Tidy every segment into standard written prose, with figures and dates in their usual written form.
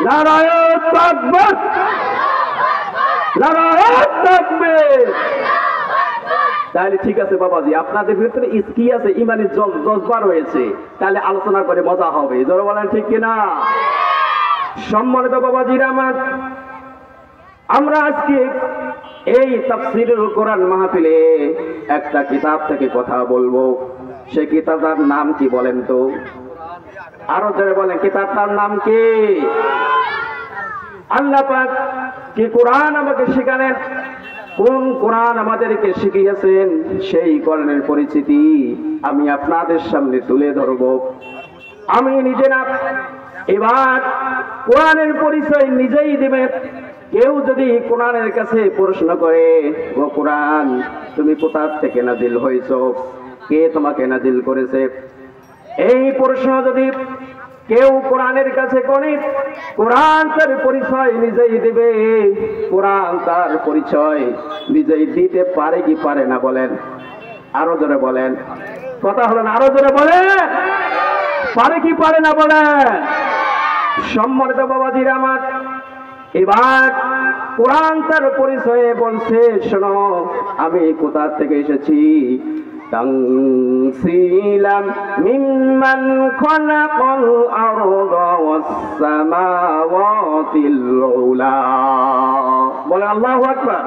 নারায়ে তাকবীর, নারায়ে তাকবীর। তাহলে ঠিক আছে বাবাজি, আপনাদের ভিতরে কি আছে? ইমানের জজবা রয়েছে, তাহলে আলোচনা করে মজা হবে। জোরে বলেন ঠিক কিনা? সম্মানিত বাবাজিরা আমার, আমরা আজকে এই তাফসীরুল কোরআন মাহফিলে একটা কিতাব থেকে কথা বলবো। সেই কিতাবটার নাম কি বলেন তো? আরো জোরে বলেন, কিতাবটার নাম কি? আল্লাহ পাক কি কোরআন আমাকে শেখালেন, কোন কোরআন আমাদেরকে শিখিয়েছেন, সেই কোরআনের পরিচিতি আমি আপনাদের সামনে তুলে ধরব। আমি নিজে না, এবার কোরআনের পরিচয় নিজেই দিবে। কেউ যদি কোরআনের কাছে প্রশ্ন করে, ও কোরআন তুমি কোথা থেকে নাজিল হয়েছো, কে তোমাকে নাজিল করেছে, এই প্রশ্ন যদি কেউ কোরআনের কাছে করে, কোরআন তার পরিচয় নিজেই দিবে। কোরআন তার পরিচয় নিজেই দিতে পারে কি পারে না বলেন? আরো জোরে বলেন, কথা হলো না, আরো জোরে বলেন, পারে কি পারে না বলেন? সম্মানিত বাবাজিরা আমার, এবার কোরআন তার পরিচয়ে বলছে, শোনো আমি কোথা থেকে এসেছি। তানসিলাম মিম্মান খালাকাল আরদা ওয়াস সামাওয়াতিল উলা। বলেন আল্লাহু আকবার।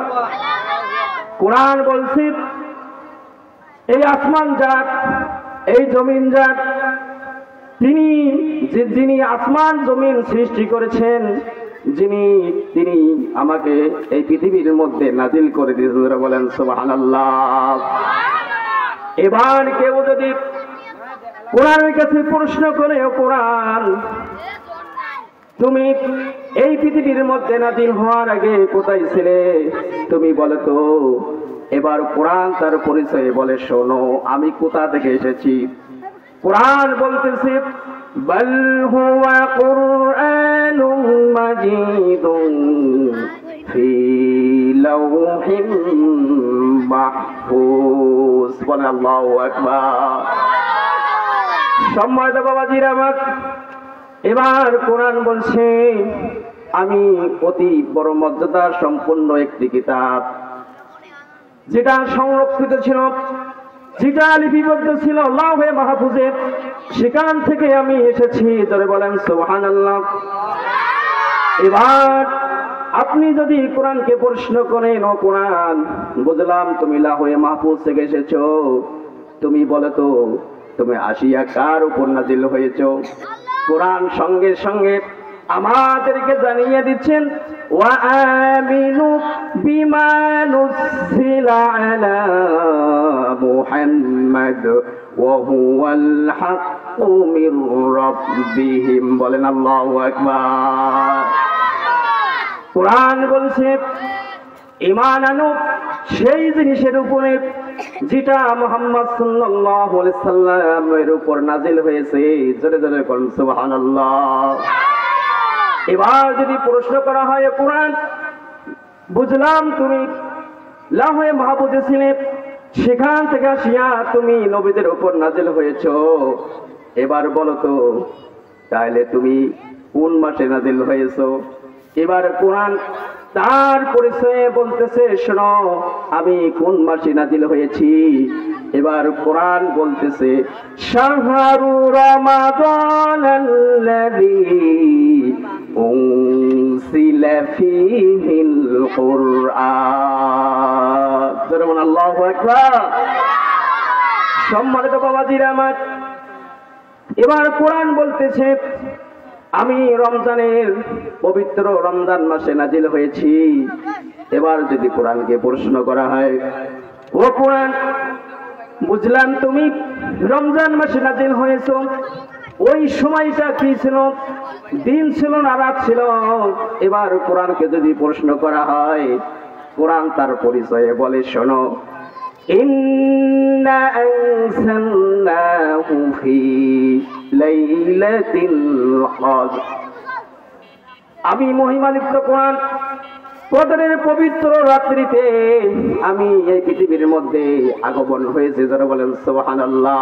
কোরআন বলছে এই আসমান জাত, এই জমিন জাত, যিনি আসমান জমিন সৃষ্টি করেছেন, তিনি আমাকে এই পৃথিবীর মধ্যে নাজিল করে দিয়েছেন। বলেন সুবহানাল্লাহ। এবার কেউ যদি কোরআনের কাছে প্রশ্ন করে, ও কোরআন তুমি এই পৃথিবীর মধ্যে নাজিল হওয়ার আগে কোথায় ছিলে, তুমি বলো তো। এবার কোরআন তার পরিচয়ে বলে, শোনো আমি কোথা থেকে এসেছি। কোরআন বলতেছে, বাল হুয়া কুরআনুম মাজিদুন ফি লাওহিম মাহফুজ। বলেন আল্লাহু আকবার। সম্মানিত বাবাজিরা আমার, এবার কোরআন বলছে আমি অতি বড় মর্যাদা সম্পন্ন একটি কিতাব, যেটা সংরক্ষিত ছিল, যেটা লিপিবদ্ধ ছিল লাওহে মাহফুজে, সেখান থেকে আমি এসেছি। ধরে বলেন সুবহানাল্লাহ। এবার আপনি যদি কোরআনকে প্রশ্ন করেন, ও কোরআন বুঝলাম তুমি লাওহে মাহফুজ থেকে এসেছো, তুমি বলো তো তুমি আসিয়া কার উপর নাজিল হয়েছো। কোরআন সঙ্গে সঙ্গে আমাদেরকে জানিয়ে দিচ্ছেন, ওয়া আমিনু বিমা নুজিলা আলা মুহাম্মাদ ওয়া হুয়াল হাক্কু মির রাব্বিহিম। বলেন আল্লাহু আকবার। কোরআন বলছে ঈমান আনো সেই জিনিসের উপরে যেটা মুহাম্মদ সাল্লাল্লাহু আলাইহি সাল্লামের উপর নাজিল হয়েছে। জোরে জোরে বলুন সুবহানাল্লাহ। এবার যদি প্রশ্ন করা হয়, কোরআন বুঝলাম তুমি লাওহে মাহফুজে ছিলে, সেখান থেকে আসিয়া তুমি নবীদের উপর নাজিল হয়েছো, এবার বলো তো তাহলে তুমি কোন মাসে নাজিল হয়েছো। এবার কোরআন তার পরিচয়ে বলতেছে, শোনো আমি কোন মাসে নাজিল হয়েছি। এবার কোরআন বলতেছে, শাহরু রমাদানাল্লাযী উনজিলা ফীহিল কুরআন। যেমন আল্লাহু আকবার। সম্মানিত বাবাজিরা আমার, এবার কোরআন বলতেছে আমি রমজানের পবিত্র রমজান মাসে নাজিল হয়েছি। এবার যদি কোরআনকে প্রশ্ন করা হয়, ও কোরআন বুঝলাম তুমি রমজান মাসে নাজিল হয়েছো, ওই সময়টা কি ছিল, দিন ছিল না রাত ছিল। এবার কোরআনকে যদি প্রশ্ন করা হয়, কোরআন তার পরিচয়ে বলে, শোনো ইন্না আনসালনাহু ফি লাইলাতিল কদর। আমি মহিমান্বিত কোরআন কদরের পবিত্র রাত্রিতে আমি এই পৃথিবীর মধ্যে আগমন হয়েছে। যারা বলেন সুবহানাল্লাহ।